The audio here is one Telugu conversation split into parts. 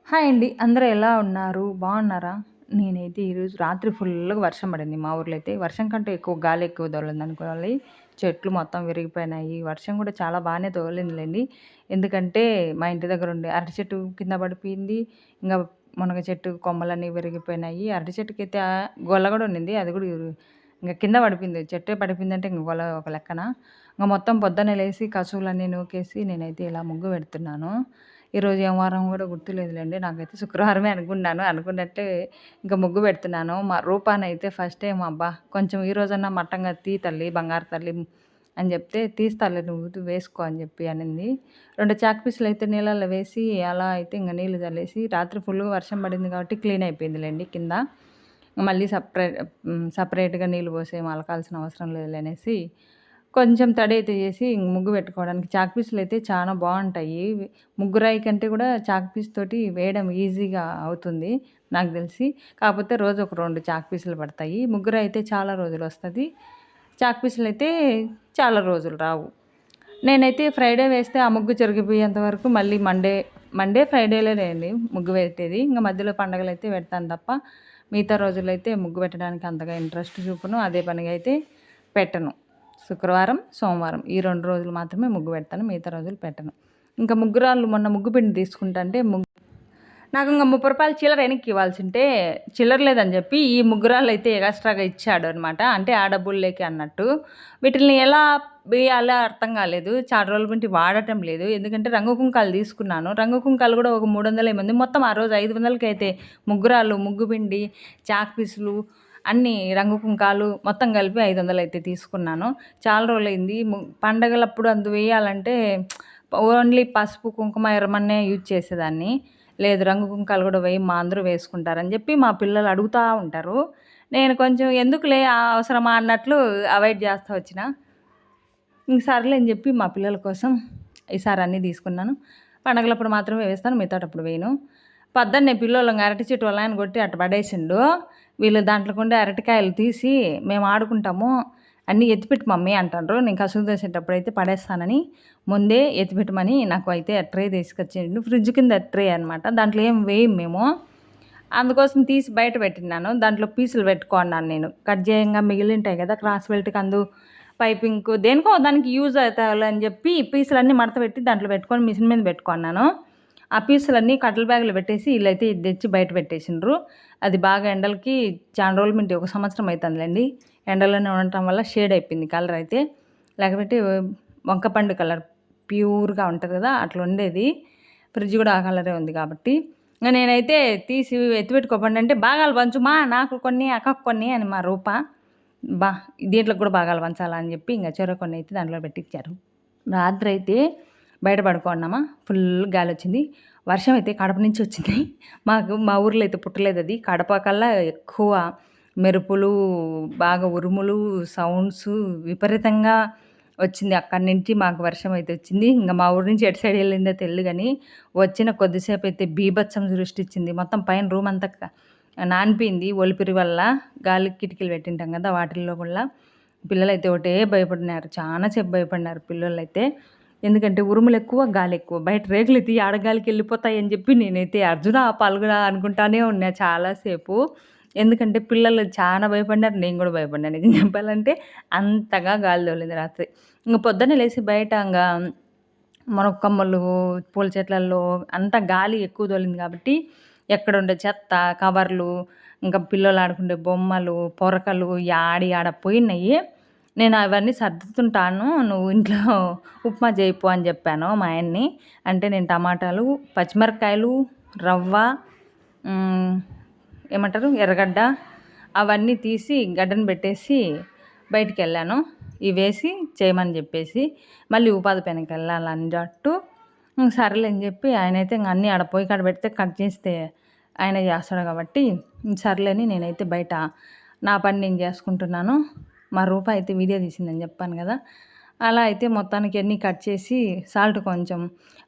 హాయ్ అండి. అందరూ ఎలా ఉన్నారు? బాగున్నారా? నేనైతే ఈరోజు రాత్రి ఫుల్‌గా వర్షం పడింది మా ఊర్లో అయితే. వర్షం కంటే ఎక్కువ గాలి ఎక్కువ తోలిందనుకోవాలి. చెట్లు మొత్తం విరిగిపోయినాయి. వర్షం కూడా చాలా బానే తోలిందిలెండి. ఎందుకంటే మా ఇంటి దగ్గర ఉండే అరటి చెట్టు కింద పడిపోయింది. ఇంగా మునగ చెట్టు కొమ్మలన్నీ విరిగిపోయినాయి. అరటి చెట్టుకైతే గొల్ల కూడా ఉండింది. అది కూడా ఇంగ కింద పడిపోయింది. చెట్టే పడిపోయిందంటే ఇంక గొల్ల ఒక లెక్కన. ఇంగ మొత్తం పొద్దున్నే లేసి కసువులన్నీ నూకేసి నేనైతే ఇలా ముగ్గు పెడుతున్నాను. ఈరోజు ఏం వారం కూడా గుర్తులేదులెండి. నాకైతే శుక్రవారమే అనుకున్నాను. అనుకున్నట్టే ఇంక ముగ్గు పెడుతున్నాను. మా రూపానైతే ఫస్ట్ టైమ్ అబ్బా! కొంచెం ఈ రోజన్నా మట్టంగా తీ తల్లి, బంగారు తల్లి అని చెప్తే, తీస్తాలే నువ్వు వేసుకో అని చెప్పి అనింది. 2 చాక్ పీసులయితే నీళ్ళల్లో వేసి అలా అయితే ఇంక నీళ్ళు చల్లేసి రాత్రి ఫుల్‌గా వర్షం పడింది కాబట్టి క్లీన్ అయిపోయిందిలెండి కింద. మళ్ళీ సెపరేట్‌గా నీళ్ళు పోసి ఏమి అలకాల్సిన అవసరం లేదులే అనేసి కొంచెం తడైతే చేసి ముగ్గు పెట్టుకోవడానికి చాక్ పీసులయితే చాలా బావుంటాయి. ముగ్గురాయి కంటే కూడా చాక్ పీస్ తోటి వేయడం ఈజీగా అవుతుంది నాకు తెలిసి. కాకపోతే రోజు ఒక 2 చాక్ పీసులు పడతాయి. ముగ్గురాయి అయితే చాలా రోజులొస్తది. చాక్ పీసులయితే చాలా రోజులు రావు. నేనైతే ఫ్రైడే వేస్తే ఆ ముగ్గు చెరిగిపోయేంత వరకు మళ్ళీ మండే, ఫ్రైడే‌లేనండి ముగ్గు పెట్టేది. ఇంక మధ్యలో పండగలైతే పెడతాను తప్ప, మిగతా రోజులైతే ముగ్గు పెట్టడానికి అంతగా ఇంట్రెస్ట్ చూపను. అదే పనిగా అయితే పెట్టను. శుక్రవారం, సోమవారం ఈ 2 రోజులు మాత్రమే ముగ్గు పెడతాను. మిగతా రోజులు పెట్టను. ఇంకా ముగ్గురాళ్ళు మొన్న ముగ్గు పిండి తీసుకుంటాంటే నాకు ఇంక రూ. 30 చిల్లర వెనక్కి ఇవ్వాల్సుంటే చిల్లర లేదని చెప్పి ఈ ముగ్గురాళ్ళైతే ఎగస్ట్రాగా ఇచ్చాడు అనమాట. అంటే ఆ డబ్బులు లేకే అన్నట్టు. వీటిల్ని ఎలా వేయాలో అర్థం కాలేదు. చాలా రోజుల నుండి వాడటం లేదు. ఎందుకంటే రంగు కుంకాలు తీసుకున్నాను. రంగు కుంకాలు కూడా ఒక 300 ఏమో ఉంది. మొత్తం ఆ రోజు 500కి అయితే ముగ్గురాళ్ళు, ముగ్గు పిండి, చాక్ పీసులు అన్నీ రంగు కుంకాలు మొత్తం కలిపి 500 అయితే తీసుకున్నాను. చాలా రోజులైంది. పండగలప్పుడు అందు వేయాలంటే ఓన్లీ పసుపు, కుంకుమ, ఎర్రమన్నే యూజ్ చేసేదాన్ని. లేదు రంగు కుంకాలు కూడా మా అందరూ వేసుకుంటారని చెప్పి మా పిల్లలు అడుగుతూ ఉంటారు. నేను కొంచెం ఎందుకులే అవసరమా అన్నట్లు అవాయిడ్ చేస్తూ వచ్చిన. ఇంక సర్లే అని చెప్పి మా పిల్లల కోసం ఈసారి అన్నీ తీసుకున్నాను. పండగలప్పుడు మాత్రమే వేస్తాను, మిగతాటప్పుడు వేయను. పొద్దున్నే పిల్లోళ్ళం అరటి చెట్టు వాళ్ళ ఆయన కొట్టి అట్ట పడేసిండు. వీళ్ళు దాంట్లోకుండే అరటికాయలు తీసి మేము ఆడుకుంటాము, అన్నీ ఎత్తిపెట్టు మమ్మీ అంటారు. నేను కసులు తీసేటప్పుడు అయితే పడేస్తానని ముందే ఎత్తిపెట్టమని నాకు అయితే ట్రే తీసుకొచ్చిండు. ఫ్రిడ్జ్ కింద ట్రే అనమాట. దాంట్లో ఏం వేయం మేము. అందుకోసం తీసి బయట పెట్టినాను. దాంట్లో పీసులు పెట్టుకున్నాను నేను. కట్ చేయంగా మిగిలింటాయి కదా క్రాస్ బెల్ట్కి అందు పైపింగ్కు దేనికో దానికి యూజ్ అవుతాయని చెప్పి పీసులన్నీ మడత పెట్టి దాంట్లో పెట్టుకొని మిషన్ మీద పెట్టుకున్నాను. ఆ పీసులన్నీ కట్టల బ్యాగులో పెట్టేసి వీళ్ళైతే ఇది తెచ్చి బయట పెట్టేసిండ్రు. అది బాగా ఎండలకి చాలా రోజుల నుండి 1 సంవత్సరం అవుతుందిలేండి. ఎండలోనే ఉండటం వల్ల షేడ్ అయిపోయింది కలర్ అయితే. లేకపోతే వంకపండు కలర్ ప్యూర్గా ఉంటుంది కదా అట్లా ఉండేది. ఫ్రిడ్జ్ కూడా ఆ కలరే ఉంది కాబట్టి నేనైతే తీసి ఎత్తిపెట్టుకోపండి అంటే భాగాలు పంచుమా, నాకు కొన్ని అక్కకు కొన్ని అని మా రూప. దీంట్లో కూడా భాగాలు పంచాలని చెప్పి ఇంకా చెరో కొన్ని అయితే దాంట్లో పెట్టించారు. రాత్రి అయితే బయట పడుకున్నామా, ఫుల్ గాలి వచ్చింది. వర్షం అయితే కడప నుంచి వచ్చింది. మా ఊర్లో అయితే పుట్టలేదు అది. కడప కల్లా ఎక్కువ మెరుపులు, బాగా ఉరుములు, సౌండ్స్ విపరీతంగా వచ్చింది. అక్కడి నుంచి మాకు వర్షం అయితే వచ్చింది. ఇంకా మా ఊరి నుంచి ఎటు సైడ్ వెళ్ళిందో తెలియదు కానీ వచ్చిన కొద్దిసేపు అయితే బీభత్సం సృష్టించింది. మొత్తం పైన రూమ్ అంతా నానిపోయింది ఒలిపిరి వల్ల. గాలి కిటికీలు పెట్టింటాం కదా వాటిల్లో కూడా పిల్లలైతే ఒకటే భయపడినారు. చాలా సేపు భయపడినారు పిల్లలైతే. ఎందుకంటే ఉరుములు ఎక్కువ, గాలి ఎక్కువ. బయట రేకులు ఎత్తి ఆడగాలికి వెళ్ళిపోతాయి అని చెప్పి నేనైతే అర్జున పాల్గొనా అనుకుంటానే ఉన్నా చాలాసేపు. ఎందుకంటే పిల్లలు చాలా భయపడినారు, నేను కూడా భయపడినా నిజం చెప్పాలంటే. అంతగా గాలి తోలింది రాత్రి. ఇంక పొద్దున్నే లేచి బయట ఇంకా మునక్కొమ్మలు, పూల చెట్లల్లో అంతా గాలి ఎక్కువ తోలింది కాబట్టి ఎక్కడుండే చెత్త, కవర్లు, ఇంకా పిల్లలు ఆడుకునే బొమ్మలు, పొరకలు ఆడ పోయినాయి. నేను అవన్నీ సర్దుతుంటాను. నువ్వు ఇంట్లో ఉప్మా చేయిపో అని చెప్పాను మా ఆయన్ని. అంటే నేను టమాటాలు, పచ్చిమిరపకాయలు, రవ్వ, ఏమంటారు ఎర్రగడ్డ అవన్నీ తీసి గడ్డను పెట్టేసి బయటికి వెళ్ళాను. ఇవి వేసి చేయమని చెప్పేసి మళ్ళీ ఉపాధి పనికి వెళ్ళాలన్నట్టు సరేలే అని చెప్పి ఆయనైతే ఇంక అన్నీ ఆడ పొయ్యి కాడ పెడితే కట్ చేస్తే ఆయన చేస్తాడు కాబట్టి సర్లేని నేనైతే బయట నా పని నేను చేసుకుంటున్నాను. మా రూప అయితే వీడియో తీసిందని చెప్పాను కదా. అలా అయితే మొత్తానికి అన్నీ కట్ చేసి సాల్ట్ కొంచెం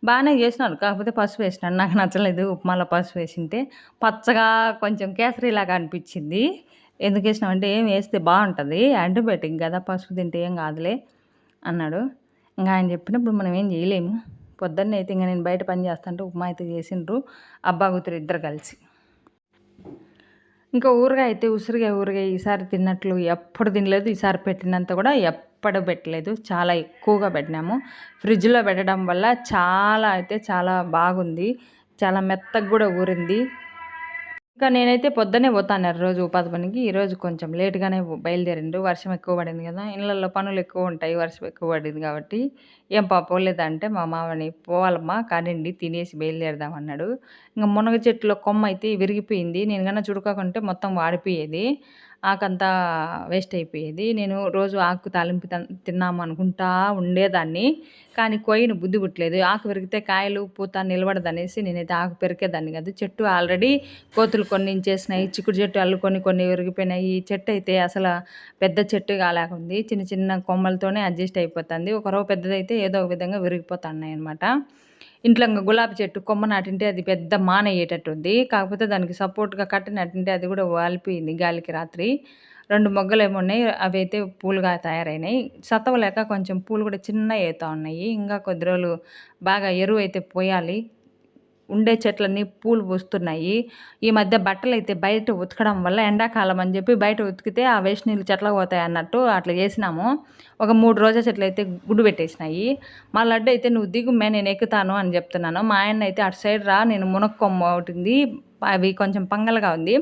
బాగానే చేసినారు. కాకపోతే పసుపు వేసినాను, నాకు నచ్చలేదు. ఉప్మాలో పసుపు వేసింటే పచ్చగా కొంచెం కేసరిలాగా అనిపించింది. ఎందుకు వేసినామంటే ఏం వేస్తే బాగుంటుంది, యాంటీబయాటిక్ కదా, పసుపు తింటే ఏం కాదులే అన్నాడు. ఇంకా ఆయన చెప్పినప్పుడు మనం ఏం చేయలేము. పొద్దున్నే అయితే ఇంకా నేను బయట పని చేస్తుంటే ఉప్మా అయితే చేసిండ్రు అబ్బా కూతురు ఇద్దరు కలిసి. ఇంకా ఊరగాయ అయితే ఉసిరిగాయ ఊరగాయ ఈసారి తిన్నట్లు ఎప్పుడు తినలేదు. ఈసారి పెట్టినంత కూడా ఎప్పుడు పెట్టలేదు, చాలా ఎక్కువగా పెట్టినాము. ఫ్రిడ్జ్లో పెట్టడం వల్ల చాలా అయితే చాలా బాగుంది, చాలా మెత్తగా కూడా ఊరింది. ఇంకా నేనైతే పొద్దున్నే పోతాను రోజు ఉపాధి పనికి. ఈరోజు కొంచెం లేట్గానే బయలుదేరిండు, వర్షం ఎక్కువ పడింది కదా, ఇళ్ళల్లో పనులు ఎక్కువ ఉంటాయి, వర్షం ఎక్కువ పడింది కాబట్టి. ఏం పోలేదంటే మా మామని పోవాలమ్మా కానివ్వండి తినేసి బయలుదేరదాం అన్నాడు. ఇంకా మునగ చెట్టులో కొమ్మ అయితే విరిగిపోయింది, నేను కన్నా చుడుకోకుంటే మొత్తం వాడిపోయేది, ఆకంతా వేస్ట్ అయిపోయేది. నేను రోజు ఆకు తాలింపు తిన్నాము అనుకుంటా ఉండేదాన్ని, కానీ కొయ్యను బుద్ధి పుట్టలేదు. ఆకు పెరిగితే కాయలు పూత నిలబడదనేసి నేనైతే ఆకు పెరికేదాన్ని కాదు. చెట్టు ఆల్రెడీ కోతులు కొన్ని ఇంచేసినాయి, చిక్కుడు చెట్టు అల్లుకొని కొన్ని విరిగిపోయినాయి. ఈ చెట్టు అయితే అసలు పెద్ద చెట్టు కాలేకుంది, చిన్న చిన్న కొమ్మలతోనే అడ్జస్ట్ అయిపోతుంది. ఒక రవ్వ పెద్దదైతే ఏదో ఒక విధంగా విరిగిపోతున్నాయి అనమాట. ఇంట్లో ఇంకా గులాబీ చెట్టు కొమ్మ నాటింటే అది పెద్ద మానయ్యేటట్టు ఉంది, కాకపోతే దానికి సపోర్ట్గా కట్టి నాటింటే అది కూడా వాలిపోయింది గాలికి. రాత్రి 2 మొగ్గలు ఏమో ఉన్నాయి, అవి అయితే పూలుగా తయారైనాయి. సతవలేక కొంచెం పూలు కూడా చిన్న అవుతా ఉన్నాయి. ఇంకా కొద్ది రోజులు బాగా ఎరువు అయితే పోయాలి, ఉండే చెట్లన్నీ పూలు పూస్తున్నాయి. ఈ మధ్య బట్టలు అయితే బయట ఉతకడం వల్ల ఎండాకాలం అని చెప్పి బయట ఉతికితే ఆ వేస్ట్ నీళ్ళు చెట్లకు పోతాయి అన్నట్టు అట్లా చేసినాము. ఒక 3 రోజా చెట్లు అయితే గుడ్డు పెట్టేసినాయి. మా లడ్డు అయితే నువ్వు దిగుమ్మే నేను ఎక్కుతాను అని చెప్తున్నాను. మా ఆయన అయితే అటు సైడ్ రా, నేను మునక్కొమ్మ ఉంటుంది, అవి కొంచెం పంగలుగా ఉంది,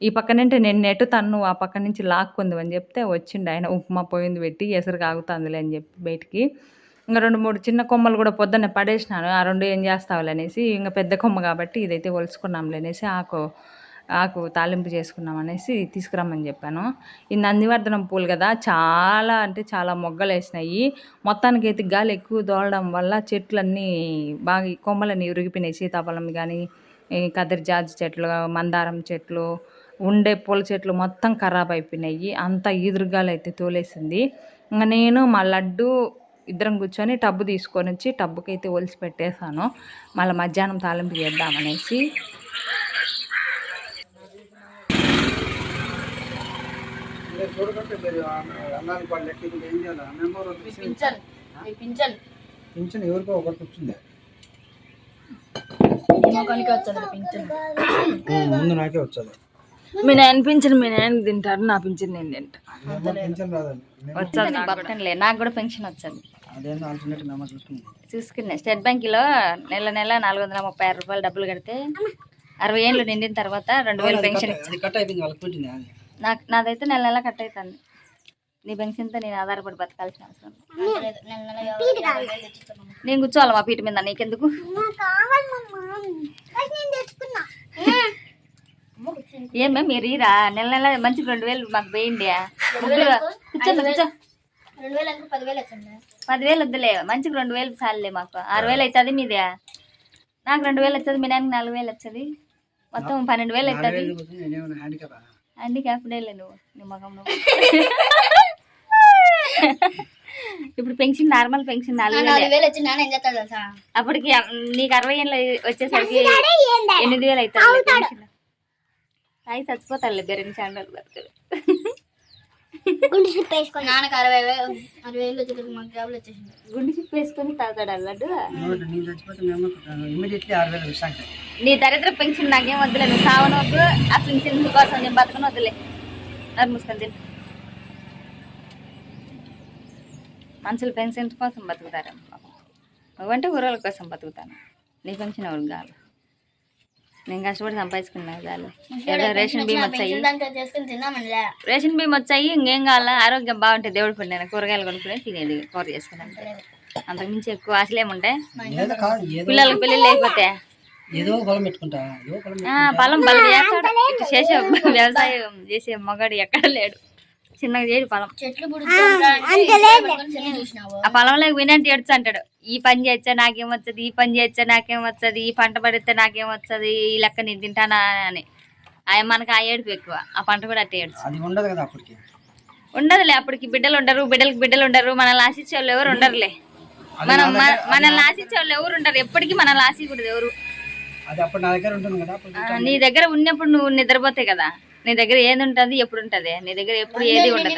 ఈ పక్క నుండి నేను నెట్టుతాను, నువ్వు ఆ పక్క నుంచి లాక్కుంది అని చెప్తే వచ్చిండు ఆయన. ఉప్మా పోయింది పెట్టి ఎసరు కాగుతుందిలే అని చెప్పి బయటికి. ఇంకా 2-3 చిన్న కొమ్మలు కూడా పొద్దున్నే పడేసినాను, ఆ 2 ఏం చేస్తావులే అనేసి. ఇంకా పెద్ద కొమ్మ కాబట్టి ఇదైతే ఒలుచుకున్నాంలే అనేసి ఆకు తాలింపు చేసుకున్నాం అనేసి తీసుకురమ్మని చెప్పాను. ఈ నందివర్ధనం పూలు కదా, చాలా అంటే చాలా మొగ్గలు వేసినాయి. మొత్తానికి అయితే గాలి ఎక్కువ దోలడం వల్ల చెట్లన్నీ బాగా కొమ్మలన్నీ ఉరిగిపోయినాయి. సీతాఫలం కానీ, కదిరి జాజి చెట్లు, మందారం చెట్లు, ఉండే పూల చెట్లు మొత్తం ఖరాబ్ అయిపోయినాయి. అంతా ఈదురుగాలు అయితే తోలేసింది. ఇంకా నేను మా లడ్డు ఇద్దరం కూర్చొని టబ్బు తీసుకొని వచ్చి టబ్బుకి అయితే ఒలిసి పెట్టేశాను, మళ్ళీ మధ్యాహ్నం తాలింపు చేద్దామనేసి. ఎవరికో ఒకరికి వచ్చింది, ముందు నాకే వచ్చాది. మీ నాయన పింఛన్ మీ నాయన తింటారు, నా పింఛన్ నేను తింటా. వచ్చాది బతకంలే, నాకు కూడా పెన్షన్ వచ్చాది. చూసుకున్నా స్టేట్ బ్యాంకులో నెల 436 రూపాయలు డబ్బులు కడితే 60 ఏళ్ళు నిండిన తర్వాత 2000 పెన్షన్ ఇచ్చింది. నాదైతే నెల కట్ అవుతుంది. నీ పెన్షన్తో నేను ఆధారపడి బతకాల్సిన అవసరం. నేను కూర్చోవాలి మా పీట మీద, నీకెందుకు? ఏమే మీరు ఈరా నెల మంచిగా 2000 మాకు వేయండి. కూర్చో 10,000 వద్దులే, మంచిగా 2000 చాలులే, మాకు 6,000 అవుతుంది మీదే. నాకు 2,000 వచ్చేది, మీ నాయనకి 4,000 వచ్చేది, మొత్తం 12,000 అవుతుంది. హ్యాండిక్యాప్డేలే నువ్వు, నీ మగం నువ్వు. ఇప్పుడు పెన్షన్ నార్మల్ పెన్షన్ 4,000 వచ్చింది, అప్పటికి నీకు 60 ఏళ్ళు వచ్చేసరికి 8,000 అవుతుంది పెన్షన్. అయి చచ్చిపోతారులే బెరెన్ చాండలు బతుకులు. గుండు షిప్ వేసుకొని నాన్నకు 60,000 వచ్చేసరికి మాకు జాబులు వచ్చేసింది. గుండు షిప్ వేసుకొని తాగుతాడు అల్లడు. నీ దరిద్ర పెన్షన్ నాకేం వద్దులే, నువ్వు సావన వద్దు, ఆ పెన్షన్ కోసం నేను బతకను వద్దులే. అది మూసుకొని తింటు. మనుషులు పెన్షన్ కోసం బతుకుతారు, నువ్వంటే ఊరల కోసం బతుకుతాను. నీ పెన్షన్ ఎవరికి కాదు, నేను కష్టపడి సంపాదించుకున్నా చాలు. రేషన్ బియ్యం వచ్చాయి, రేషన్ బియ్యం వచ్చాయి, ఇంకేం కావాలా? ఆరోగ్యం బాగుంటే దేవుడు పడిన కూరగాయలు కొనుక్కునే తినేది, కూర చేసుకున్నాను. అంతకుమించి ఎక్కువ ఆశలు ఏముంటాయి? పిల్లలకి పెళ్ళిళ్ళు అయిపోతే పొలం బలం చేసే వ్యవసాయం చేసే మగాడు ఎక్కడ లేడు, చిన్నగా చేయడు పొలం. ఆ పొలంలోకి వినంటే ఏడ్చు అంటాడు, ఈ పని చేయొచ్చా నాకేం వచ్చది, ఈ పని చేయొచ్చా నాకేం వచ్చది, ఈ పంట పడితే నాకేం వచ్చది, ఈ లెక్క నేను తింటానా అని. మనకు ఆ ఏడుపు ఎక్కువ, ఆ పంట కూడా అట్టే ఏడ్చు. ఉండదులే, అప్పటికి బిడ్డలు ఉండరు, బిడ్డలు ఉండరు, మనల్ని ఆశించే వాళ్ళు ఎవరు ఉండరులే. మనల్ని ఆశించే వాళ్ళు ఎవరు ఉండరు, ఎప్పటికీ మనల్ని ఆశించకూడదు ఎవరు. నీ దగ్గర ఉన్నప్పుడు నువ్వు నిద్రపోతాయి కదా, నీ దగ్గర ఏది ఉంటుంది ఎప్పుడు ఉంటుంది, నీ దగ్గర ఎప్పుడు ఏది ఉండదు.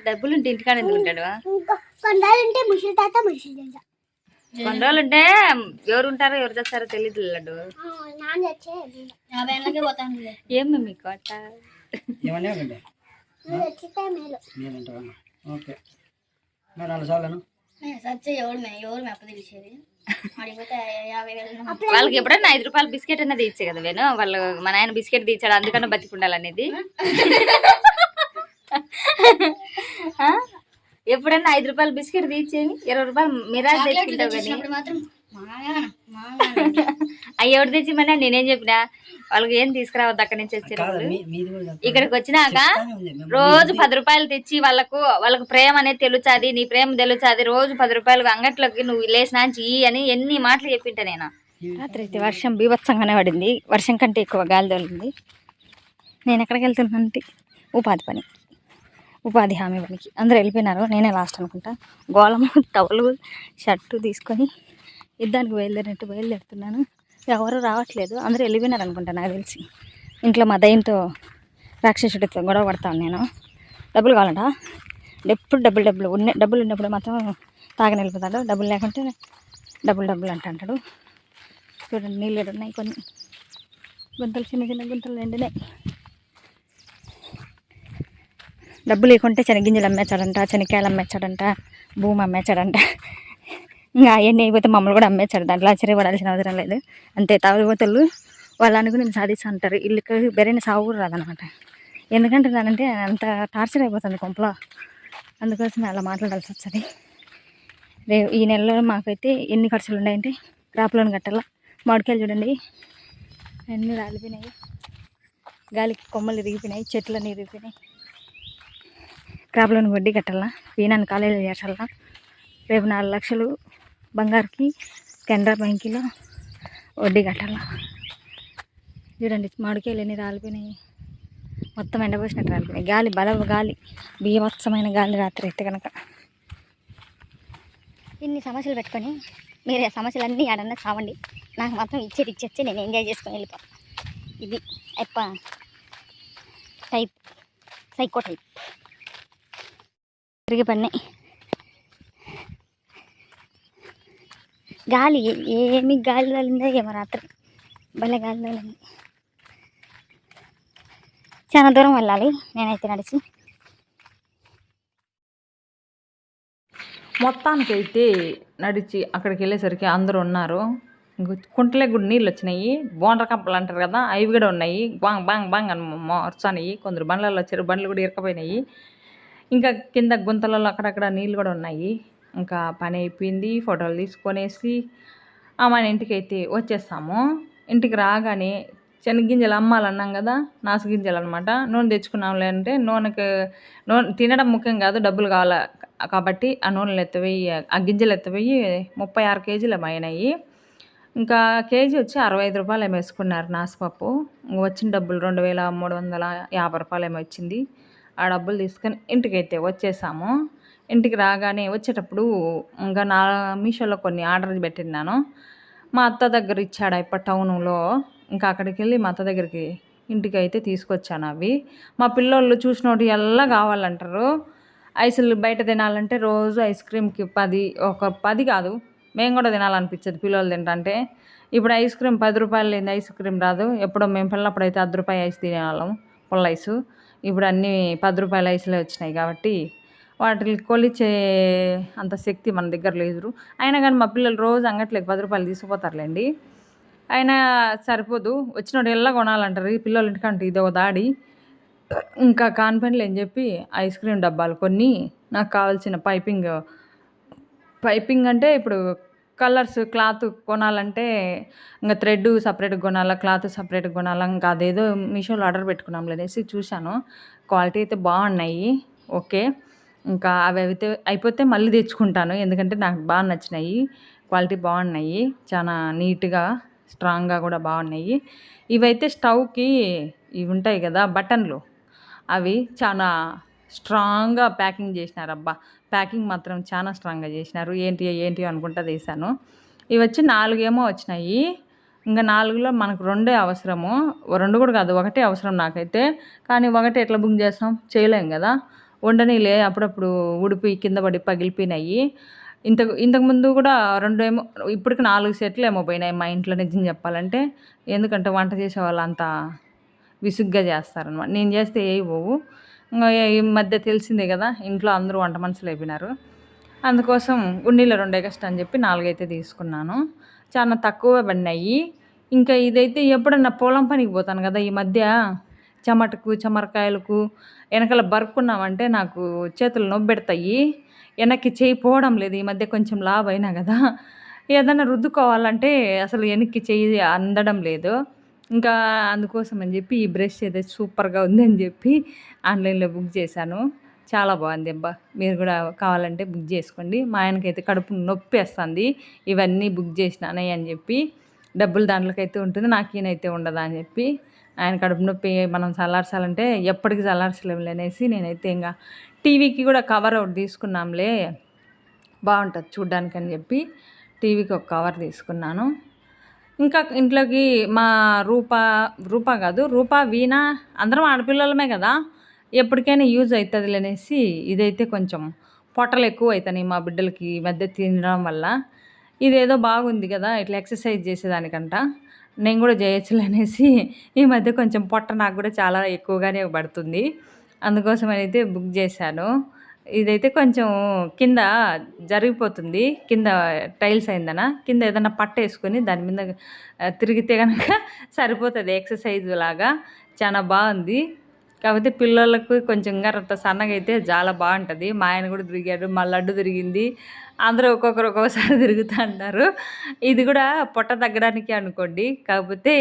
డబ్బులు ఉంటే ఇంటికాడ ఎందుకు ఉంటాడు? కొన్ని రోజులు ఉంటే ముసలి తాత ముసలి తాత. కొన్ని రోజులు ఉంటే ఎవరు ఉంటారో ఎవరు చేస్తారో తెలియదు లడ్డు. నాన్న వచ్చే 50 ఏళ్ళకే పోతాను. ఏమి మీకు అట్ట ఏమన్నా కండి నువ్వు వచ్చితే మేలు. నేనంటావా? ఓకే మరి 4 సార్లు సచ్చే ఎవరు మెప్ప తెలిసేది అడిగిపోతే 50,000. వాళ్ళకి ఎప్పుడైనా 5 రూపాయలు బిస్కెట్ అన్నది ఇచ్చే కదా వేను. వాళ్ళు మా నాయన బిస్కెట్ తీర్చాడు అందుకన్నా బతికుండాలనేది. ఎప్పుడైనా 5 రూపాయలు బిస్కెట్ తీర్చేవి 20 రూపాయలు మిరాజ్ తెచ్చుకుంటావు కానీ మాత్రం అవి ఎవరు తెచ్చిమన్నా నేనేం చెప్పినా వాళ్ళకి ఏం తీసుకురావద్దు అక్కడి నుంచి వచ్చేటప్పుడు. ఇక్కడికి వచ్చినాక రోజు 10 రూపాయలు తెచ్చి వాళ్ళకు ప్రేమ అనేది తెలుచాది, నీ ప్రేమ తెలుచాది. రోజు 10 రూపాయలు అంగట్లోకి నువ్వు లేచినాంచి అని ఎన్ని మాటలు చెప్పింటా నేను. రాత్రి అయితే వర్షం బీభత్సంగానే పడింది. వర్షం కంటే ఎక్కువ గాలి తోలింది. నేను ఎక్కడికి వెళ్తున్నానంటే ఉపాధి హామీ పనికి. అందరూ వెళ్ళిపోయినారు, నేనే లాస్ట్ అనుకుంటా. గోళము టవలు షర్టు తీసుకొని యుద్ధానికి బయలుదేరుతున్నాను. ఎవరు రావట్లేదు, అందరూ వెళ్ళిపోయినారు అనుకుంటా నాకు తెలిసి. ఇంట్లో మా దయ్యంతో రాక్షసుడితో గొడవ పడతాను నేను. డబ్బులు కావాలంట. ఎప్పుడు డబ్బులు డబ్బులు ఉన్నప్పుడు మాత్రం తాగని వెళ్ళిపోతాడు, డబ్బులు లేకుంటే డబ్బులు అంటాడు. చూడండి నీళ్ళు ఉన్నాయి, కొన్ని గుంతలు చిన్న గుంతలు ఎండినాయి. డబ్బులు లేకుంటే శనగింజలు అమ్మేచ్చాడంట, శనక్కాయలు అమ్మేచ్చాడంట, భూమి అమ్మేచ్చాడంట. ఇంకా అవన్నీ అయిపోతే మమ్మల్ని కూడా అమ్మేచ్చాడు. దాంట్లో ఆశ్చర్యపడాల్సిన అవసరం లేదు. అంతే తాగుబోతులు వాళ్ళు అనుకుని నేను సాధిస్తూ ఉంటారు. ఇల్లుకి బెరైన సాగు కూడా రాదనమాట. ఎందుకంటే దానంటే అంత టార్చర్ అయిపోతుంది కొంపలో. అందుకోసం అలా మాట్లాడాల్సి వస్తుంది. ఈ నెలలో మాకైతే ఎన్ని ఖర్చులు ఉన్నాయంటే క్రాప్ లోన్ కట్టాల. మామిడికాయలు చూడండి అన్నీ రాలిపోయినాయి, గాలికి కొమ్మలు ఇరిగిపోయినాయి, చెట్లన్నీ ఇరిగిపోయినాయి. క్రాప్ లోన్ వడ్డీ కట్టాలా, పీనాన్ని కాలేజీలో చేర్చాలా. రేపు 4 లక్షలు బంగారుకి కెనరా బ్యాంకులో వడ్డీ కట్టాలా. చూడండి మామిడికాయలు ఎన్ని రాలిపోయినాయి, మొత్తం ఎండపోసినట్టు రాలిపోయినాయి. గాలి బీభత్సమైన గాలి రాత్రి అయితే కనుక. ఇన్ని సమస్యలు పెట్టుకొని మీరు ఆ సమస్యలన్నీ ఆడన్నా చావండి, నాకు మాత్రం ఇచ్చేస్తే నేను ఎంజాయ్ చేసుకొని వెళ్ళిపోతాను. ఇది టైప్ సైకో టైప్ తిరిగి పడినాయి. గాలి ఏమి గాలి తగిలిందో ఏమో రాత్రి భలే గాలి తగిలింది. చాలా దూరం వెళ్ళాలి నేనైతే నడిచి. మొత్తానికైతే నడిచి అక్కడికి వెళ్ళేసరికి అందరూ ఉన్నారు. కుంటలే కూడా నీళ్ళు వచ్చినాయి. బోండ్ర కప్పలు అంటారు కదా, అవి కూడా ఉన్నాయి. బాంగ్ అని వచ్చాయి. కొందరు బండ్లలో వచ్చారు, బండ్లు కూడా ఇరకపోయినాయి. ఇంకా కింద గుంతలలో అక్కడక్కడ నీళ్ళు కూడా ఉన్నాయి. ఇంకా పని అయిపోయింది, ఫోటోలు తీసుకొనేసి మన ఇంటికి అయితే వచ్చేస్తాము. ఇంటికి రాగానే శనగింజలు అమ్మాలన్నాం కదా, నాసుగింజలు అనమాట. నూనె తెచ్చుకున్నాంలే అంటే నూనె తినడం ముఖ్యం కాదు, డబ్బులు కావాలి కాబట్టి ఆ నూనెలు ఎత్తవేయి, ఆ గింజలు ఎత్తవేయి 36 కేజీలు అయినాయి. ఇంకా కేజీ వచ్చి 65 రూపాయలు ఏమో వేసుకున్నారు నాసుపప్పు. వచ్చిన డబ్బులు 2,350 రూపాయలు ఏమో వచ్చింది. ఆ డబ్బులు తీసుకొని ఇంటికైతే వచ్చేసాము. ఇంటికి రాగానే వచ్చేటప్పుడు ఇంకా మీషోలో కొన్ని ఆర్డర్ పెట్టినాను. మా అత్త దగ్గర ఇచ్చాడు ఇప్పుడు టౌన్లో. ఇంకా అక్కడికి వెళ్ళి మా అత్త దగ్గరికి ఇంటికి అయితే తీసుకొచ్చాను అవి. మా పిల్లోళ్ళు చూసినోటి ఎలా కావాలంటారు. ఐసులు బయట తినాలంటే రోజు ఐస్ క్రీమ్కి 10 కాదు, మేము కూడా తినాలనిపించదు పిల్లలు తింటే. ఇప్పుడు ఐస్ క్రీమ్ 10 రూపాయలు లేని ఐస్ క్రీమ్ రాదు. ఎప్పుడో మేము పిల్లప్పుడు అయితే 10 రూపాయలు ఐస్ తినేవాళ్ళం, పుల్ల ఐసు. ఇప్పుడు అన్నీ 10 రూపాయల ఐసులే వచ్చినాయి కాబట్టి వాటిని కొలిచే అంత శక్తి మన దగ్గర లేదు. అయినా కానీ మా పిల్లలు రోజు అంగట్లోకి 10 రూపాయలు తీసుకుపోతారులేండి. అయినా సరిపోదు, వచ్చినోడు ఎలా కొనాలంటారు ఈ పిల్లలు. ఇంటికంటే ఇది ఒక దాడి. ఇంకా కాన్పెన్లు అని చెప్పి ఐస్ క్రీమ్ డబ్బాలు కొన్ని, నాకు కావాల్సిన పైపింగ్ అంటే ఇప్పుడు కలర్స్ క్లాత్ కొనాలంటే ఇంకా థ్రెడ్ సపరేట్గా కొనాలా, క్లాత్ సపరేట్గా కొనాలా. ఇంకా అదేదో మీషోలో ఆర్డర్ పెట్టుకున్నాం అనేసి చూశాను. క్వాలిటీ అయితే బాగున్నాయి, ఓకే. ఇంకా అవి అయితే అయిపోతే మళ్ళీ తెచ్చుకుంటాను, ఎందుకంటే నాకు బాగా నచ్చినాయి. క్వాలిటీ బాగున్నాయి, చాలా నీట్గా స్ట్రాంగ్గా కూడా బాగున్నాయి. ఇవైతే స్టవ్కి ఇవి ఉంటాయి కదా బటన్లు, అవి చాలా స్ట్రాంగ్గా ప్యాకింగ్ చేసినారు. అబ్బా ప్యాకింగ్ మాత్రం చాలా స్ట్రాంగ్గా చేసినారు. ఏంటి అనుకుంటా తీసాను. ఇవి వచ్చి 4 ఏమో వచ్చినాయి. ఇంకా 4లో మనకు 2 అవసరము, 2 కూడా కాదు 1 అవసరం నాకైతే. కానీ 1 ఎట్లా బుక్ చేస్తాం, చేయలేం కదా. ఉండనీలే అప్పుడప్పుడు ఊడిపోయి కింద పడి పగిలిపోయినాయి. ఇంతకుముందు కూడా 2 ఏమో ఇప్పటికి 4 సెట్‌లేమో పోయినాయి మా ఇంట్లో నిజం చెప్పాలంటే. ఎందుకంటే వంట చేసేవాళ్ళు అంత విసుగ్గా చేస్తారనమాట. నేను చేస్తే ఏవి పోవు. ఈ మధ్య తెలిసిందే కదా! ఇంట్లో అందరూ వంట మనుషులయిపోయినారు. అందుకోసం ఉన్నీలో 2 ఎగస్ట్రా అని చెప్పి 4 అయితే తీసుకున్నాను. చాలా తక్కువే పడినాయి. ఇంకా ఇదైతే ఎప్పుడన్నా పొలం పనికి పోతాను కదా! ఈ మధ్య చెమరకాయలకు వెనకాల బరుక్కున్నామంటే నాకు చేతులు నొప్పెడతాయి. వెనక్కి చెయ్యి పోవడం లేదు. ఈ మధ్య కొంచెం లావు అయినా కదా! ఏదన్నా రుద్దుకోవాలంటే అసలు వెనక్కి చెయ్యి అందడం లేదు. ఇంకా అందుకోసం అని చెప్పి ఈ బ్రష్ ఏదో సూపర్‌గా ఉందని చెప్పి ఆన్‌లైన్‌లో బుక్ చేశాను. చాలా బాగుంది అబ్బా! మీరు కూడా కావాలంటే బుక్ చేసుకోండి. మా ఆయనకైతే కడుపు నొప్పేస్తుంది. ఇవన్నీ బుక్ చేసినానే అని చెప్పి. డబ్బులు దాంట్లోకైతే ఉంటుంది. నాకు ఈయనైతే ఉండదా అని చెప్పి. ఆయన కడుపు నొప్పి మనం చల్లార్చాలంటే ఎప్పటికి చల్లార్చలేంలే అనేసి నేనైతే ఇంక టీవీకి కూడా కవర్ ఒకటి తీసుకున్నాంలే బాగుంటుంది చూడ్డానికని చెప్పి టీవీకి ఒక కవర్ తీసుకున్నాను. ఇంకా ఇంట్లోకి మా రూప కాదు వీణ అందరం ఆడపిల్లలమే కదా! ఎప్పటికైనా యూజ్ అవుతుందిలే అనేసి ఇదైతే కొంచెం పొట్టలు ఎక్కువ అవుతున్నాయి మా బిడ్డలకి ఈ మధ్య తినడం వల్ల. ఇదేదో బాగుంది కదా! ఇట్లా ఎక్సర్సైజ్ చేసేదానికంట. నేను కూడా చేయొచ్చులే అనేసి ఈ మధ్య కొంచెం పొట్ట నాకు కూడా చాలా ఎక్కువగానే పడుతుంది. అందుకోసమనైతే బుక్ చేశాను. ఇదైతే కొంచెం కింద జరిగిపోతుంది. కింద టైల్స్ అయిందన కింద ఏదన్నా పట్టేసుకొని దాని మీద తిరిగితే గనక సరిపోతుంది ఎక్సర్సైజ్ లాగా. చాలా బాగుంది. కాకపోతే పిల్లలకు కొంచెం ఇంగారంత సన్నగా అయితే చాలా బాగుంటుంది. మా ఆయన కూడా తిరిగాడు. మా లడ్డు తిరిగింది. అందరూ ఒక్కొక్కరు ఒక్కొక్కసారి తిరుగుతూ అంటారు. ఇది కూడా పొట్ట తగ్గడానికి అనుకోండి. కాకపోతే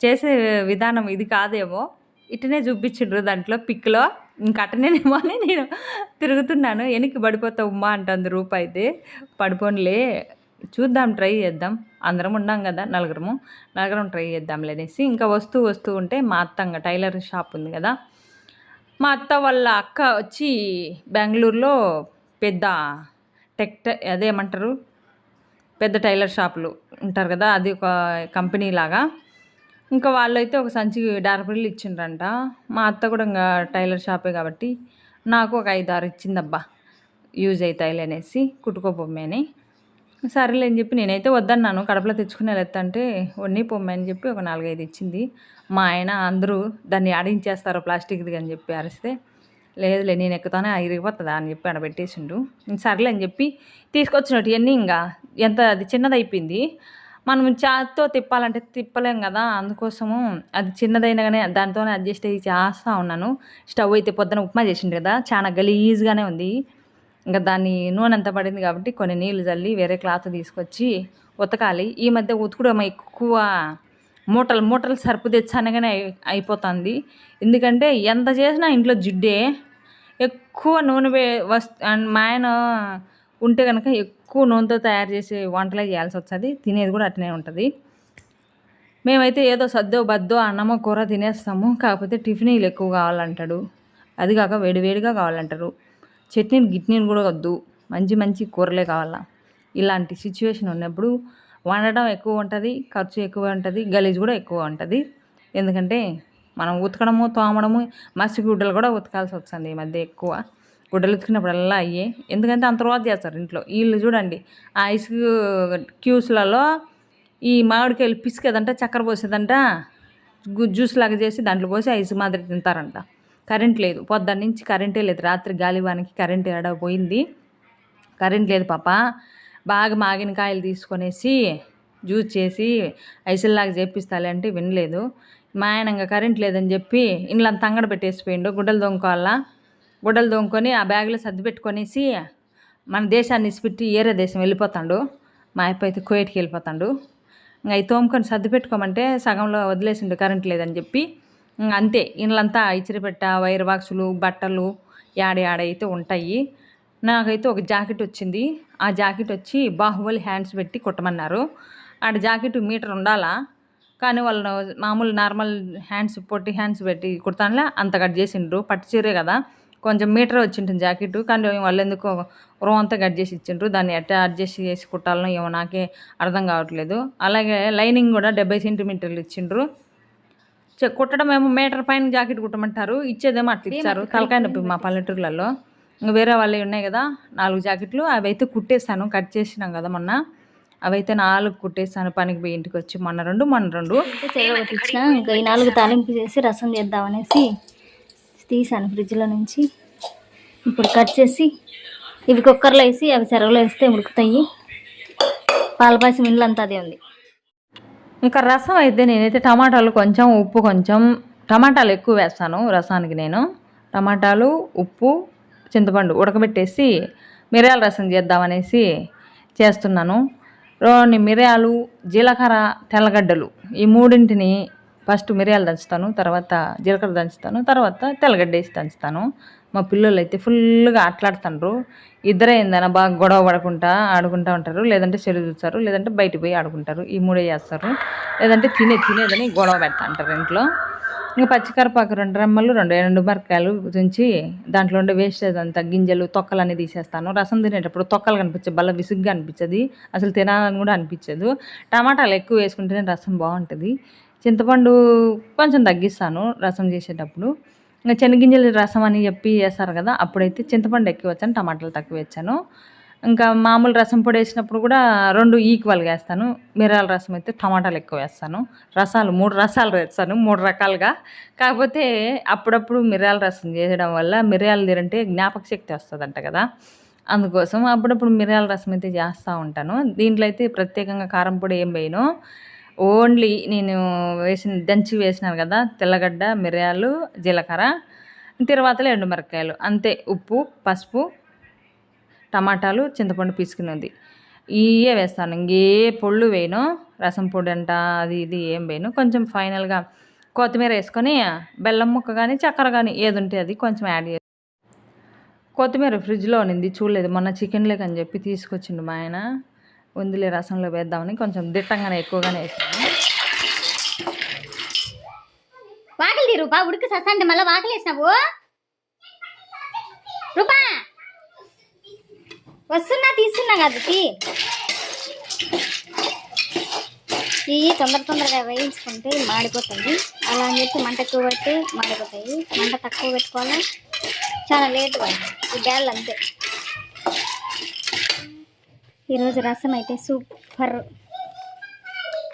చేసే విధానం ఇది కాదేమో. ఇట్టనే చూపించిండ్రు దాంట్లో పిక్‌లో. ఇంక అట్టనేనేమో అని నేను తిరుగుతున్నాను. ఎనక్కి పడిపోతావు ఉమ్మా అంటుంది రూప అయితే. పడిపోనులే చూద్దాం ట్రై చేద్దాం. అందరం ఉన్నాం కదా నలుగురం ట్రై చేద్దాంలే అనేసి ఇంకా వస్తూ ఉంటే మా అత్త టైలర్ షాప్ ఉంది కదా! మా అత్త వాళ్ళ అక్క వచ్చి బెంగళూరులో పెద్ద అదేమంటారు పెద్ద టైలర్ షాపులు ఉంటారు కదా! అది ఒక కంపెనీ లాగా. ఇంకా వాళ్ళైతే ఒక సంచి డార్పర్లు ఇచ్చిండ్రంట. మా అత్త కూడా ఇంకా టైలర్ షాపే కాబట్టి నాకు ఒక 5, 6 ఇచ్చిందబ్బా. యూజ్ అవుతాయిలే అనేసి కుట్టుకోపోమ్మే అని. సరేలే అని చెప్పి నేనైతే వద్దన్నాను. కడపలో తెచ్చుకునే లెత్తంటే వన్నీ పొమ్మే అని చెప్పి ఒక 4, 5 ఇచ్చింది. మా ఆయన అందరూ దాన్ని ఆడించేస్తారు ప్లాస్టిక్‌ది అని చెప్పి అరిస్తే, లేదులే నేను ఎక్కుతానే ఇరిగిపోతుందా అని చెప్పి ఆడ పెట్టేసిండు. సర్లే అని చెప్పి తీసుకొచ్చినటివన్నీ ఇంకా అది చిన్నదైపోయింది. మనం చేత్తో తిప్పాలంటే తిప్పలేం కదా! అందుకోసము అది చిన్నదైనా కానీ దాంతోనే అడ్జస్ట్ అయ్యి చేస్తూ ఉన్నాను. స్టవ్ అయితే పొద్దున ఉప్మా చేసిండు కదా! చాలా గలీజ్‌గానే ఉంది. ఇంకా దాన్ని నూనె అంతా పడింది కాబట్టి కొన్ని నీళ్ళు చల్లి వేరే క్లాత్ తీసుకొచ్చి ఉతకాలి. ఈ మధ్య ఉతుకుడు ఎక్కువ మూటలు సరుపు తెచ్చనగానే అయిపోతుంది. ఎందుకంటే ఎంత చేసినా ఇంట్లో జిడ్డే. ఎక్కువ నూనె మా ఆయన ఉంటే కనుక ఎక్కువ నూనెతో తయారు చేసే వంటలే చేయాల్సి వస్తుంది. తినేది కూడా అట్లనే ఉంటుంది. మేమైతే ఏదో సద్దో బద్దో అన్నమో కూర తినేస్తాము. కాకపోతే టిఫినీలు ఎక్కువ కావాలంటాడు. అది కాక వేడివేడిగా కావాలంటారు. గిట్నీలు కూడా వద్దు. మంచి కూరలే కావాలా. ఇలాంటి సిచ్యువేషన్ ఉన్నప్పుడు వండడం ఎక్కువ ఉంటుంది, ఖర్చు ఎక్కువ ఉంటుంది, గలీజ్ కూడా ఎక్కువ ఉంటుంది. ఎందుకంటే మనం ఉతకడము తోమడము గుడ్డలు కూడా ఉతకాల్సి వస్తుంది ఈ మధ్య ఎక్కువ. గుడ్డలు ఉతికినప్పుడల్లా అయ్యే. ఎందుకంటే అంత తర్వాత చేస్తారు ఇంట్లో. వీళ్ళు చూడండి ఆ ఐస్ క్యూస్లలో ఈ మామిడికాయలు పిసికేదంట, చక్కెర పోసేదంట, జ్యూస్ లాగా చేసి దాంట్లో పోసి ఐస్ మాదిరి తింటారంట. కరెంట్ లేదు. పొద్దున్న నుంచి కరెంటే లేదు. రాత్రి గాలివానికి కరెంట్ ఏడ పోయింది. కరెంట్ లేదు పాప. బాగా మాగిన కాయలు తీసుకొనేసి జ్యూస్ చేసి ఐసుల్లాగా చేపిస్తాలే అంటే వినలేదు. మా ఆయన ఇంకా కరెంట్ లేదని చెప్పి ఇండ్లంతా అంగడ పెట్టేసిపోయిండు. గుడ్డలు తోముకొని ఆ బ్యాగ్లో సర్ది పెట్టుకొనేసి మన దేశాన్ని ఇసిపెట్టి ఏరే దేశం వెళ్ళిపోతాడు. మా అప్ప అయితే కువైట్కి వెళ్ళిపోతాడు. ఇంకా అవి తోముకొని సర్ది పెట్టుకోమంటే సగంలో వదిలేసిండు కరెంట్ లేదని చెప్పి. అంతే ఇండ్లంతా ఇచిరిపెట్ట వైర్ బాక్సులు బట్టలు యాడైతే ఉంటాయి. నాకైతే ఒక జాకెట్ వచ్చింది. ఆ జాకెట్ వచ్చి బాహుబలి హ్యాండ్స్ పెట్టి కుట్టమన్నారు. ఆడ జాకెట్ మీటర్ ఉండాలా, కానీ వాళ్ళు మామూలు నార్మల్ హ్యాండ్స్ పొట్టి హ్యాండ్స్ పెట్టి కుడతానులే అంత కట్ చేసిండ్రు. పట్టు చీరే కదా కొంచెం మీటర్ వచ్చింటుంది జాకెట్, కానీ వాళ్ళు ఎందుకో రో అంతా కట్ చేసి ఇచ్చిండ్రు. దాన్ని ఎట్లా అడ్జస్ట్ చేసి కుట్టాలనో ఏమో నాకే అర్థం కావట్లేదు. అలాగే లైనింగ్ కూడా 70 సెంటీమీటర్లు ఇచ్చిండ్రు. కుట్టడం ఏమో మీటర్ పైన జాకెట్ కుట్టమంటారు, ఇచ్చేదేమో అట్లా ఇచ్చారు. తలకాయ నొప్పి మా పల్లెటూర్లలో. ఇంకా వేరే వాళ్ళవి ఉన్నాయి కదా 4 జాకెట్లు, అవి అయితే కుట్టేస్తాను. కట్ చేసినాం కదా మొన్న, అవైతే 4 కుట్టేస్తాను పనికి పోయి ఇంటికి వచ్చి. మొన్న 2 చేయబట్టించిన ఇంకా ఈ 4 తాలింపు చేసి రసం చేద్దామనేసి తీసాను ఫ్రిడ్జ్లో నుంచి. ఇప్పుడు కట్ చేసి ఇవి కుక్కర్లో వేసి అవి చెరవలో వేస్తే ఉడుకుతాయి. పాలపాయసం ఇంట్లో అంతా అదే ఉంది. ఇంకా రసం అయితే నేనైతే టమాటాలు కొంచెం, ఉప్పు కొంచెం, టమాటాలు ఎక్కువ వేస్తాను రసానికి. నేను టమాటాలు, ఉప్పు, చింతపండు ఉడకబెట్టేసి మిరియాల రసం చేద్దామనేసి చేస్తున్నాను. కొన్ని మిరియాలు, జీలకర్ర, తెల్లగడ్డలు ఈ మూడింటిని ఫస్ట్ మిరియాలు దంచుతాను, తర్వాత జీలకర్ర దంచుతాను, తర్వాత తెల్లగడ్డ వేసి దంచుతాను. మా పిల్లలు అయితే ఫుల్గా ఆటలాడుతుండ్రు. ఇద్దరే ఏందైనా బాగా గొడవ పడకుండా ఆడుకుంటూ ఉంటారు, లేదంటే చెడు చూస్తారు, లేదంటే బయటికి పోయి ఆడుకుంటారు. ఈ మూడే చేస్తారు. లేదంటే తినేదని గొడవ పెడతా అంటారు ఇంట్లో. ఇంకా పచ్చికరపాకు 2 రెమ్మలు, 2 ఎండుమిరపకాయలు తుంచి దాంట్లో ఉండే వేస్టేజ్ అంతా గింజలు, తొక్కలన్నీ తీసేస్తాను. రసం తినేటప్పుడు తొక్కలు కనిపించే బల్ల విసుగ్గా అనిపించదు, అసలు తినాలని కూడా అనిపించదు. టమాటాలు ఎక్కువ వేసుకుంటేనే రసం బాగుంటుంది. చింతపండు కొంచెం తగ్గిస్తాను రసం చేసేటప్పుడు. ఇంకా శనగింజల రసం అని చెప్పి చేస్తారు కదా, అప్పుడైతే చింతపండు ఎక్కువ వేస్తాను, టమాటాలు తక్కువ వేసాను. ఇంకా మామూలు రసం పొడి వేసినప్పుడు కూడా 2 ఈక్వల్గా వేస్తాను. మిరియాల రసం అయితే టమాటాలు ఎక్కువ వేస్తాను. రసాలు 3 రసాలు వేస్తాను, 3 రకాలుగా. కాకపోతే అప్పుడప్పుడు మిరియాల రసం చేయడం వల్ల మిరియాలు తింటే జ్ఞాపక శక్తి వస్తుందంట కదా, అందుకోసం అప్పుడప్పుడు మిరియాల రసం అయితే చేస్తూ ఉంటాను. దీంట్లో అయితే ప్రత్యేకంగా కారం పొడి ఏం వేయను. ఓన్లీ నేను దంచి వేసినాను కదా తెల్లగడ్డ, మిరియాలు, జీలకర్ర, తర్వాతలో ఎండుమిరపకాయలు అంతే. ఉప్పు, పసుపు, టమాటాలు, చింతపండు పిసుకున్నది ఇవే వేస్తాను. ఇంకే పొళ్ళు వేయను. రసం పొడి అంట అది ఇది ఏం వేయను. కొంచెం ఫైనల్గా కొత్తిమీర వేసుకొని బెల్లం ముక్క కానీ చక్కెర కానీ ఏది ఉంటే అది కొంచెం యాడ్ చేసి. కొత్తిమీర ఫ్రిడ్జ్లో ఉన్నింది, చూడలేదు. మొన్న చికెన్ లెగ్ అని చెప్పి తీసుకొచ్చిండు మా ఆయన. ఉందిలే రసంలో వేద్దామని కొంచెం దిట్టంగానే ఎక్కువగానే వేసాను. వాకిలి రూపా ఉడికి సస్సంటే మళ్ళీ వాకిలి వేసినావు రూపా. వస్తున్నా తీస్తున్నా కదా ఇవి తొందరగా వేయించుకుంటే మాడిపోతుంది. అలా అని చెప్పి మంట ఎక్కువ పెట్టి మాడిపోతాయి. మంట తక్కువ పెట్టుకోవాలి, చాలా లేటుగా ఈ బ్యాళ్ళు అంతే. ఈరోజు రసం అయితే సూపర్.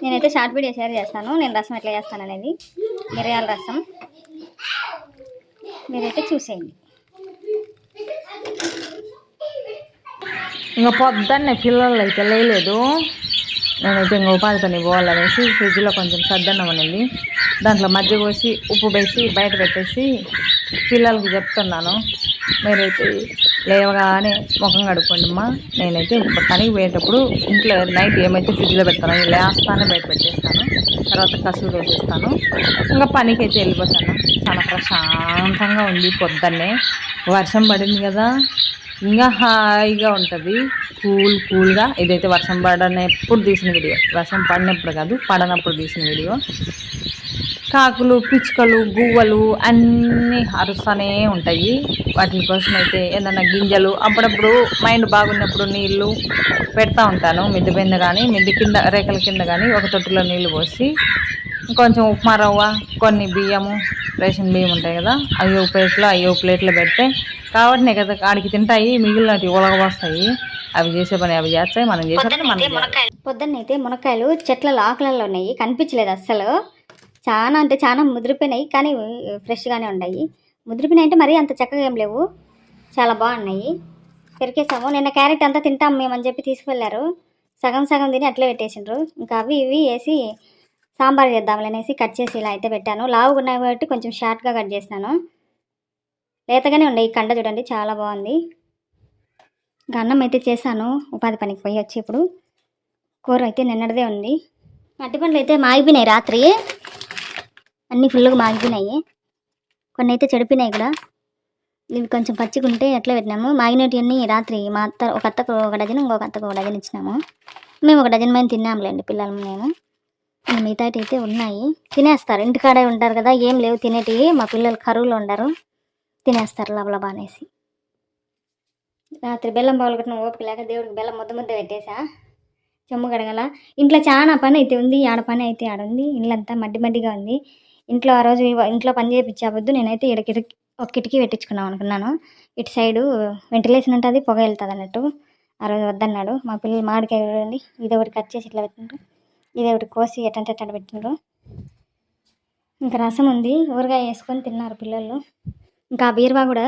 నేనైతే షార్ట్ వీడియో షేర్ చేస్తాను నేను రసం ఎట్లా చేస్తాను అనేది. మిరియాల రసం మీరైతే చూసేయండి. ఇంకా పొద్దున్నే పిల్లలు అయితే లేలేదు. నేనైతే ఇంకా ఉపాధి పని పోవాలనేసి ఫ్రిడ్జ్లో కొంచెం సద్దన్నం అనేది దాంట్లో మజ్జిగ పోసి ఉప్పు వేసి బయట పెట్టేసి పిల్లలకి చెప్తున్నాను, మీరైతే లేవగానే ముఖం కడుక్కోండి అమ్మా. నేనైతే పనికి పోయేటప్పుడు ఇంట్లో నైట్ ఏమైతే ఫ్రిడ్జ్లో పెడతానో లేస్తానే బయట పెట్టేస్తాను, తర్వాత కసులు వేసేస్తాను. ఇంకా పనికి అయితే వెళ్ళిపోతాను. చాలా ప్రశాంతంగా ఉంది. పొద్దున్నే వర్షం పడింది కదా, ఇంకా హాయిగా ఉంటుంది, కూల్గా. ఇదైతే వర్షం పడనప్పుడు తీసిన వీడియో, వర్షం పడినప్పుడు కాదు పడనప్పుడు తీసిన వీడియో. కాకులు, పిచ్చుకలు, గువ్వలు అన్నీ అరుస్తూనే ఉంటాయి. వాటి కోసం అయితే ఏదన్నా గింజలు అప్పుడప్పుడు మైండ్ బాగున్నప్పుడు నీళ్ళు పెడతా ఉంటాను. మిద్దె కింద కానీ మిద్దె కింద రేఖల కింద కానీ ఒక తొట్టులో నీళ్ళు పోసి కొంచెం ఉప్మా రవ్వ, కొన్ని బియ్యము, రేషన్ బియ్యం ఉంటాయి కదా, అయ్యో ప్లేట్లో పెడితే కాబట్టి కదా ఆడికి తింటాయి, మిగిలినవి ఉలగబోస్తాయి. అవి చేసే పని అవి చేస్తాయి, మనం చేసే పొద్దున్నైతే మునక్కాయలు చెట్లలో ఆకులలో ఉన్నాయి, కనిపించలేదు అస్సలు. చాలా అంటే చాలా ముదిరిపోయినాయి, కానీ ఫ్రెష్గానే ఉన్నాయి. ముదిరిపోయినాయి అంటే మరీ అంత చక్కగా ఏం లేవు, చాలా బాగున్నాయి. పెరికేసాము. నిన్న క్యారెట్ అంతా తింటాం మేమని చెప్పి తీసుకువెళ్ళారు, సగం తిని అట్లే పెట్టేసిండ్రు. ఇంకా అవి ఇవి వేసి సాంబార్ చేద్దాంలనేసి కట్ చేసి ఇలా అయితే పెట్టాను. లావుగా ఉన్నాయి కాబట్టి కొంచెం షార్ట్గా కట్ చేసినాను. లేతగానే ఉన్నాయి. ఈ కండ చూడండి చాలా బాగుంది. ఇంకా అన్నం అయితే చేశాను ఉపాధి పనికి పోయి వచ్చి. ఇప్పుడు కూర అయితే నిన్నటిదే ఉంది. అట్టి పండ్లు అయితే మాగిపోయినాయి, రాత్రి అన్నీ ఫుల్గా మాగిపోయినాయి. కొన్ని అయితే చెడిపోయినాయి కూడా. ఇవి కొంచెం పచ్చిగుంటే ఎట్లా పెట్టినాము. మాగినటివన్నీ రాత్రి మా అత్త ఒక అత్తకు 1 డజన్, ఇంకొక అత్తకు 1 డజన్ ఇచ్చినాము. మేము 1 డజన్ మంది తిన్నాములేండి, పిల్లలు మేము. మిగతాటి అయితే ఉన్నాయి, తినేస్తారు. ఇంటికాడే ఉంటారు కదా, ఏం లేవు తినేటివి. మా పిల్లలు కరువులో ఉండరు, తినేస్తారు లబలబా అనేసి. రాత్రి బెల్లం బావులు కట్టిన ఓపిక లేక దేవుడికి బెల్లం ముద్ద పెట్టేసా. చెమ్ము గడగల. ఇంట్లో చాలా పని అయితే ఉంది, ఆడ పని అయితే ఆడుంది. ఇల్లంతా మడ్డిగా ఉంది. ఇంట్లో ఆ రోజు ఇంట్లో పని చేయించావద్దు, నేనైతే ఇక్కడ ఒక కిటికీ పెట్టించుకున్నాం అనుకున్నాను. ఇటు సైడు వెంటిలేషన్ ఉంటుంది, పొగ వెళ్తుంది అన్నట్టు. ఆ రోజు వద్దన్నాడు. మా పిల్లలు మామిడికాయ చూడండి, ఇది ఒకటి కట్ చేసి ఇట్లా పెట్టిండ్రు, ఇది ఒకటి కోసి ఎట్టంటే ఎట్ట పెట్టిండ్రు. ఇంకా రసం ఉంది, ఊరగాయ వేసుకొని తిన్నారు పిల్లలు. ఇంకా ఆ బీరువా కూడా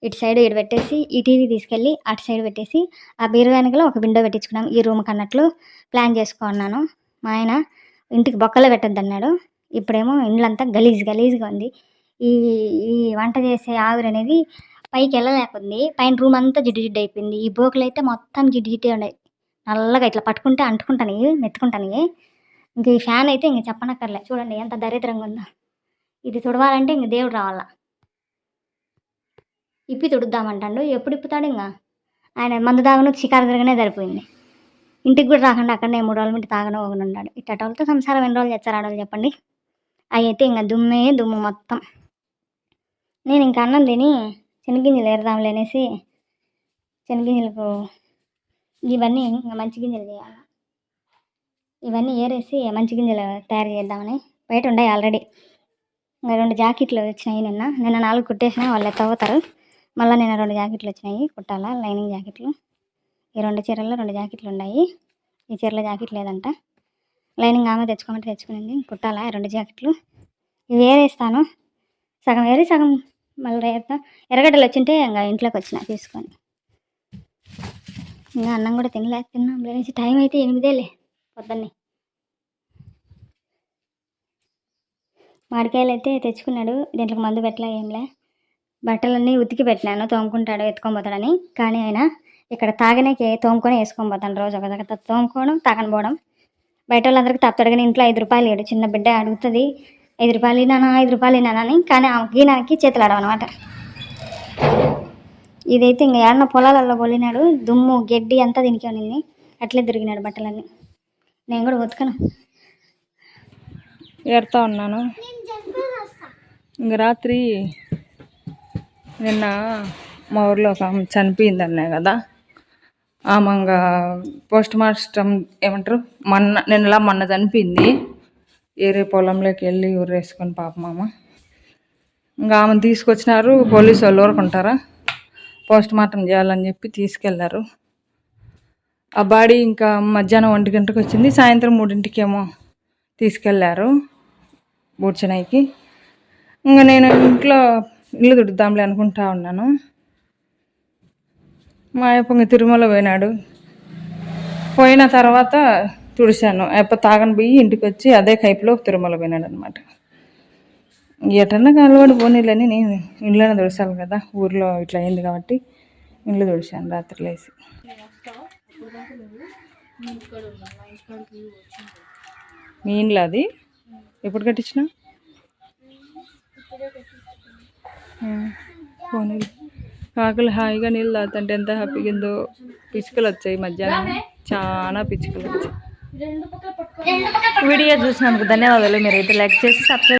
ఇటు సైడ్ ఇటు పెట్టేసి ఈ టీవీ తీసుకెళ్ళి అటు సైడ్ పెట్టేసి ఆ బీరువా వెనకలో ఒక విండో పెట్టించుకున్నాం. ఈ రూమ్కి అన్నట్లు ప్లాన్ చేసుకున్నాను. మా ఆయన ఇంటికి బొక్కలో పెట్టద్దు అన్నాడు. ఇప్పుడేమో ఇండ్లంతా గలీజ్గా ఉంది. ఈ ఈ వంట చేసే ఆవిరి అనేది పైకి వెళ్ళలేకుంది. పైన రూమ్ అంతా జిడ్డు అయిపోయింది. ఈ బోకులు అయితే మొత్తం జిడ్డే ఉన్నాయి, నల్లగా ఇట్లా పట్టుకుంటే అంటుకుంటాను, మెత్తుకుంటాను. ఇంక ఈ ఫ్యాన్ అయితే ఇంక చెప్పనక్కర్లే, చూడండి ఎంత దరిద్రంగా ఉందో. ఇది తుడవాలంటే ఇంక దేవుడు రావాలా, ఇప్పి తుడుద్దామంటాడు. ఎప్పుడు ఇప్పుతాడు? ఇంకా ఆయన మందు తాగను షికారు తిరగనే సరిపోయింది. ఇంటికి కూడా రాకుండా అక్కడనే 3 రోజుల నుండి తాగను ఒకని ఉన్నాడు. ఇట్టటోళ్ళతో సంసారం ఎన్ని రోజులు చేస్తారు ఆడవాళ్ళు చెప్పండి. అవి అయితే ఇంకా దుమ్ము మొత్తం. నేను ఇంకా అన్నం తిని శనగింజలు ఏరదాంలే అనేసి శనగింజలకు ఇవన్నీ ఇంకా మంచి గింజలు చేయాలి. ఇవన్నీ ఏరేసి మంచి గింజలు తయారు చేద్దామని బయట ఉన్నాయి ఆల్రెడీ. ఇంకా 2 జాకెట్లు వచ్చినాయి. నిన్న 4 కుట్టేసినా వాళ్ళు ఎత్తవుతారు. మళ్ళీ నిన్న 2 జాకెట్లు వచ్చినాయి కుట్టాలా, లైనింగ్ జాకెట్లు. ఈ 2 చీరల్లో 2 జాకెట్లు ఉన్నాయి. ఈ చీరలో జాకెట్ లేదంట. లైనింగ్ ఆమె తెచ్చుకోమంటే తెచ్చుకునింది. కుట్టాలా 2 జాకెట్లు. ఇవి ఏరేస్తాను, సగం ఏరి సగం మళ్ళీ రేపు ఎర్రగడ్డలు వచ్చింటే ఇంకా ఇంట్లోకి వచ్చిన తీసుకొని. ఇంకా అన్నం కూడా తిన్నాం లేచి టైం అయితే 8 పొద్దున్నే. మామిడికాయలు అయితే తెచ్చుకున్నాడు, దీంట్లోకి మందు పెట్టలే ఏంలే. బట్టలన్నీ ఉతికి పెట్టినాను, తోముకుంటాడు ఎత్తుకొని పోతాడని. కానీ ఆయన ఇక్కడ తాగనేకి తోముకొని వేసుకొని పోతాను. రోజు ఒక దగ్గర తోముకోవడం తాగని పోవడం. బయట వాళ్ళందరికీ తప్పుతాడు కానీ ఇంట్లో 5 రూపాయలు ఇవ్వడు. చిన్న బిడ్డ అడుగుతుంది 5 రూపాయలు ఇనానా 5 రూపాయలు ఇనానని. కానీ ఆ గీనానికి చేతులు ఆడవన్నమాట. ఇదైతే ఇంకా ఏడన్న పొలాలలో పోలినాడు, దుమ్ము గడ్డి అంతా దీనికి ఉన్నింది. అట్లే తిరిగినాడు బట్టలన్నీ. నేను కూడా ఉతకను, ఏరుతా ఉన్నాను. ఇంక రాత్రి నిన్న మా ఊర్లో ఒక ఆమె చనిపోయింది అన్నాయి కదా, ఆమె ఇంకా పోస్ట్ మార్టం ఏమంటారు మొన్న చనిపోయింది. ఏరే పొలంలోకి వెళ్ళి ఊరేసుకొని పాపమామ. ఇంకా ఆమెను తీసుకొచ్చినారు పోలీసు వాళ్ళు. ఊరుకుంటారా, పోస్ట్ మార్టం చేయాలని చెప్పి తీసుకెళ్లారు. ఆ బాడీ ఇంకా మధ్యాహ్నం 1 గంటకు వచ్చింది. సాయంత్రం 3ంటికి ఏమో తీసుకెళ్లారు బూడ్చనాయికి. ఇంకా నేను ఇంట్లో ఇల్లు తుడుద్దాంలే అనుకుంటా ఉన్నాను. మా అయ్యప్ప తిరుమల పోయినాడు. పోయిన తర్వాత తుడిచాను. అయ్యప్ప తాగని పోయి ఇంటికి వచ్చి అదే కైపులో తిరుమల పోయినాడు అనమాట. ఎటన్నా అలవాటు పోనీలని నేను ఇంట్లోనే తుడిచాను కదా, ఊర్లో ఇట్లా అయింది కాబట్టి ఇంట్లో తుడిచాను రాత్రి లేసి. మీ ఇంట్లో అది ఎప్పుడు కట్టించిన? పోనీ కాకులు హాయిగా నీళ్ళు తాగుతుంటే ఎంత హ్యాపీగా ఉందో. పిచ్చుకలు వచ్చాయి మధ్యాహ్నం, చాలా పిచ్చుకలు వచ్చాయి. వీడియో చూసినందుకు ధన్యవాదాలు. మీరైతే లైక్ చేసి సబ్స్క్రైబ్